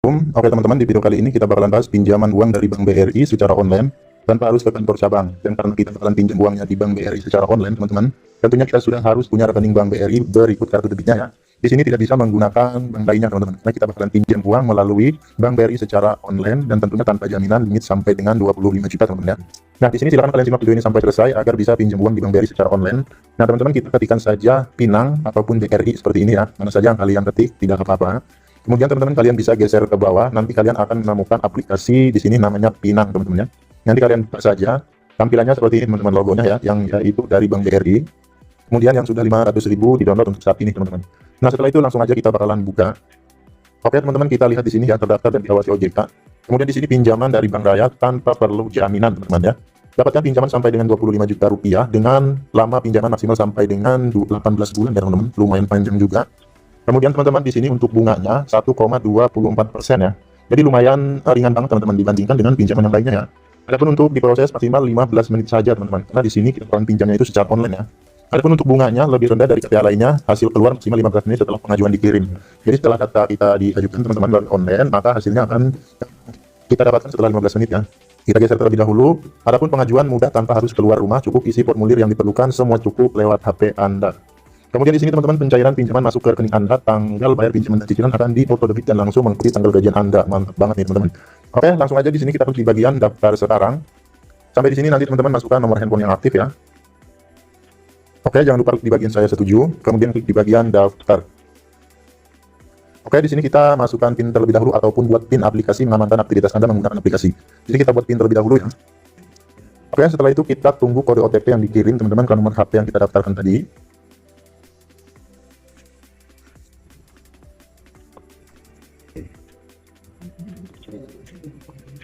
Assalamualaikum. Oke teman-teman, di video kali ini kita bakalan bahas pinjaman uang dari Bank BRI secara online tanpa harus ke kantor cabang. Dan karena kita bakalan pinjam uangnya di Bank BRI secara online, teman-teman, tentunya kita sudah harus punya rekening Bank BRI berikut kartu debitnya ya. Di sini tidak bisa menggunakan bank lainnya teman-teman, karena kita bakalan pinjam uang melalui Bank BRI secara online dan tentunya tanpa jaminan, limit sampai dengan 25 juta teman-teman ya. Nah, di sini silakan kalian simak video ini sampai selesai agar bisa pinjam uang di Bank BRI secara online. Nah, teman-teman, kita ketikkan saja Pinang ataupun BRI seperti ini ya. Mana saja yang kalian ketik, tidak apa-apa. Kemudian teman-teman kalian bisa geser ke bawah, nanti kalian akan menemukan aplikasi di sini namanya Pinang teman-teman ya. Nanti kalian buka saja, tampilannya seperti ini teman-teman, logonya ya, yang yaitu dari Bank BRI. Kemudian yang sudah 500.000 di-download untuk saat ini teman-teman. Nah, setelah itu langsung aja kita bakalan buka. Oke teman-teman, kita lihat di sini ya, terdaftar dan diawasi OJK. Kemudian di sini pinjaman dari Bank Raya tanpa perlu jaminan teman-teman ya. Dapatkan pinjaman sampai dengan 25 juta rupiah dengan lama pinjaman maksimal sampai dengan 18 bulan ya teman-teman, lumayan panjang juga. Kemudian teman-teman di sini untuk bunganya 1,24% ya. Jadi lumayan ringan banget teman-teman dibandingkan dengan pinjaman yang lainnya ya. Adapun untuk diproses maksimal 15 menit saja teman-teman. Karena di sini kita akan pinjamnya itu secara online ya. Adapun untuk bunganya lebih rendah dari KPA lainnya, hasil keluar maksimal 15 menit setelah pengajuan dikirim. Jadi setelah data kita diajukan teman-teman melalui online, maka hasilnya akan kita dapatkan setelah 15 menit ya. Kita geser terlebih dahulu. Adapun pengajuan mudah tanpa harus keluar rumah, cukup isi formulir yang diperlukan, semua cukup lewat HP Anda. Kemudian di sini teman-teman pencairan pinjaman masuk ke rekening Anda, tanggal bayar pinjaman dan cicilan akan di-auto debit dan langsung mengikuti tanggal gajian Anda. Mantap banget nih teman-teman. Oke, langsung aja di sini kita klik di bagian daftar sekarang. Sampai di sini nanti teman-teman masukkan nomor handphone yang aktif ya. Oke, jangan lupa klik di bagian saya setuju, kemudian klik di bagian daftar. Oke, di sini kita masukkan PIN terlebih dahulu ataupun buat PIN aplikasi mengamankan aktivitas Anda menggunakan aplikasi. Jadi kita buat PIN terlebih dahulu ya. Oke, setelah itu kita tunggu kode OTP yang dikirim teman-teman ke nomor HP yang kita daftarkan tadi.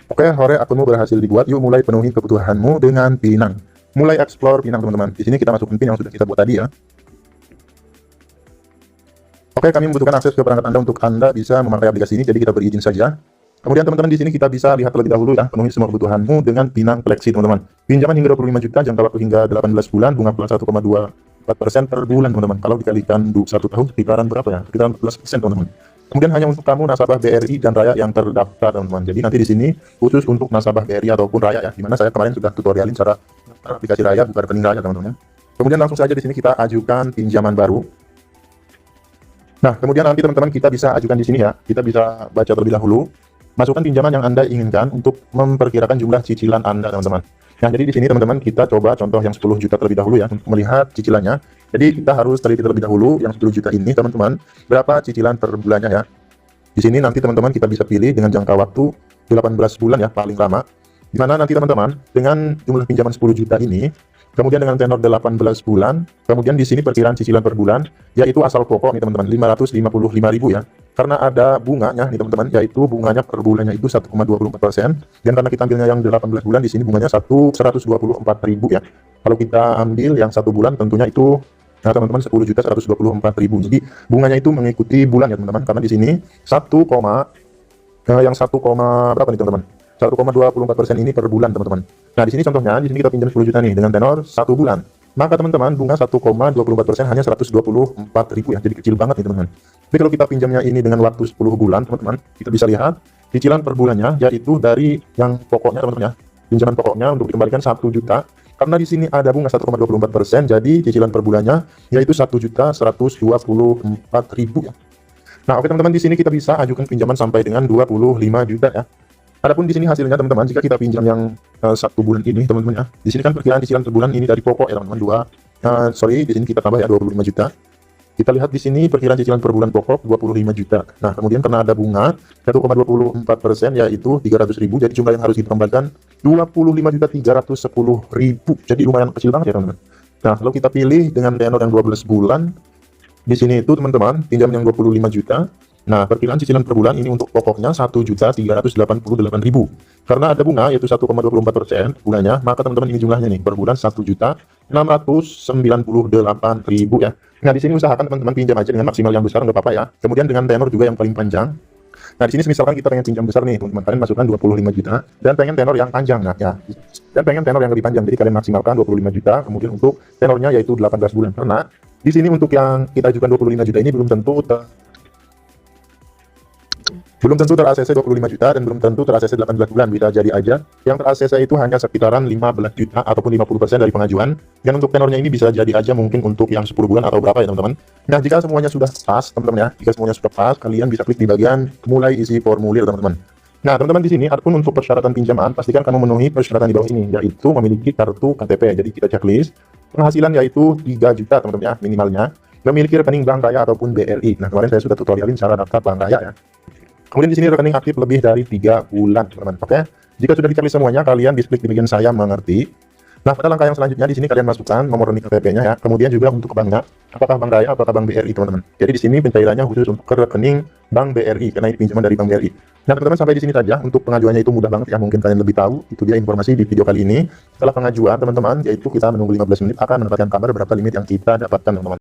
Oke, hore, akunmu berhasil dibuat. Yuk mulai penuhi kebutuhanmu dengan Pinang. Mulai explore Pinang teman-teman. Di sini kita masukin PIN yang sudah kita buat tadi ya. Oke, kami membutuhkan akses ke perangkat Anda untuk Anda bisa memakai aplikasi ini, jadi kita berizin saja. Kemudian teman-teman di sini kita bisa lihat terlebih dahulu ya, penuhi semua kebutuhanmu dengan Pinang Fleksi teman-teman. Pinjaman hingga 25 juta, jangka waktu hingga 18 bulan, bunga plus 1,24% per bulan teman-teman. Kalau dikalikan 1 tahun, sekitaran berapa ya? Sekitaran 14% teman-teman. Kemudian hanya untuk kamu nasabah BRI dan Raya yang terdaftar teman-teman. Jadi nanti di sini khusus untuk nasabah BRI ataupun Raya ya, dimana saya kemarin sudah tutorialin cara aplikasi Raya buka rekening Raya teman-teman. Kemudian langsung saja di sini kita ajukan pinjaman baru. Nah, kemudian nanti teman-teman kita bisa ajukan di sini ya. Kita bisa baca terlebih dahulu. Masukkan pinjaman yang Anda inginkan untuk memperkirakan jumlah cicilan Anda teman-teman. Nah, jadi di sini teman-teman kita coba contoh yang 10 juta terlebih dahulu ya untuk melihat cicilannya. Jadi kita harus teliti terlebih dahulu yang 10 juta ini teman-teman, berapa cicilan per bulannya ya. Di sini nanti teman-teman kita bisa pilih dengan jangka waktu 18 bulan ya paling lama. Di mana nanti teman-teman dengan jumlah pinjaman 10 juta ini, kemudian dengan tenor 18 bulan, kemudian di sini perkiraan cicilan per bulan, yaitu asal pokok nih teman-teman, 555.000 ya. Karena ada bunganya nih teman-teman, yaitu bunganya per bulannya itu 1,24%. Dan karena kita ambilnya yang 18 bulan, di sini bunganya 124.000 ya. Kalau kita ambil yang 1 bulan tentunya itu, nah teman-teman 10.124.000. Jadi bunganya itu mengikuti bulan ya teman-teman, karena di sini 1, berapa nih teman-teman? 1,24% ini per bulan teman-teman. Nah di sini contohnya, di sini kita pinjam 10 juta nih dengan tenor 1 bulan. Maka teman-teman bunga 1,24% hanya 124.000 ya. Jadi kecil banget nih teman-teman. Tapi kalau kita pinjamnya ini dengan waktu 10 bulan teman-teman, kita bisa lihat cicilan per bulannya yaitu dari yang pokoknya teman-teman ya. Pinjaman pokoknya untuk dikembalikan 1 juta. Karena di sini ada bunga 1,24%, jadi cicilan per bulannya yaitu 1.124.000 ya. Nah, oke teman-teman, di sini kita bisa ajukan pinjaman sampai dengan 25 juta ya. Adapun di sini hasilnya teman-teman, jika kita pinjam yang 1 bulan ini teman-teman ya. Di sini kan perkiraan cicilan per bulan ini dari pokok ya teman-teman, di sini kita tambah ya 25 juta. Kita lihat di sini perkiraan cicilan per bulan pokok 25 juta. Nah, kemudian karena ada bunga 1,24% yaitu 300.000, jadi jumlah yang harus dikembalikan 25.310.000. Jadi lumayan kecil banget ya teman-teman. Nah, kalau kita pilih dengan tenor yang 12 bulan, di sini itu teman-teman pinjam yang 25 juta. Nah, perkiraan cicilan per bulan ini untuk pokoknya 1.388.000. Karena ada bunga yaitu 1,24% bunganya, maka teman-teman ini jumlahnya nih per bulan 1.698.000 ya. Nah, di sini usahakan teman-teman pinjam aja dengan maksimal yang besar, nggak apa-apa ya. Kemudian dengan tenor juga yang paling panjang. Nah, di sini misalkan kita pengen pinjam besar nih, teman-teman, kalian masukkan 25 juta dan pengen tenor yang panjang. Nah, ya. Dan pengen tenor yang lebih panjang. Jadi kalian maksimalkan 25 juta, kemudian untuk tenornya yaitu 18 bulan. Karena di sini untuk yang kita ajukan 25 juta ini belum tentu Belum tentu ter-ACC 25 juta dan belum tentu ter-ACC 18 bulan, bisa jadi aja yang ter-ACC itu hanya sekitaran 15 juta ataupun 50% dari pengajuan. Dan untuk tenornya ini bisa jadi aja mungkin untuk yang 10 bulan atau berapa ya teman-teman. Nah, jika semuanya sudah pas teman-teman ya, jika semuanya sudah pas, kalian bisa klik di bagian mulai isi formulir teman-teman. Nah, teman-teman di sini adapun untuk persyaratan pinjaman, pastikan kamu memenuhi persyaratan di bawah ini, yaitu memiliki kartu KTP. Jadi kita checklist, penghasilan yaitu 3 juta teman-teman ya, minimalnya, memiliki rekening bank raya ataupun BRI. Nah, kemarin saya sudah tutorialin cara daftar bank raya ya. Kemudian di sini rekening aktif lebih dari 3 bulan, teman-teman. Oke. Jika sudah dicari semuanya, kalian klik di bagian saya mengerti. Nah, pada langkah yang selanjutnya di sini kalian masukkan nomor rekening KTP-nya ya. Kemudian juga untuk ke banknya, apakah bank raya apakah bank BRI, teman-teman. Jadi di sini pencairannya khusus untuk ke rekening bank BRI karena ini pinjaman dari bank BRI. Nah, teman-teman sampai di sini saja. Untuk pengajuannya itu mudah banget ya. Mungkin kalian lebih tahu. Itu dia informasi di video kali ini. Setelah pengajuan, teman-teman, yaitu kita menunggu 15 menit akan mendapatkan kabar berapa limit yang kita dapatkan, teman-teman.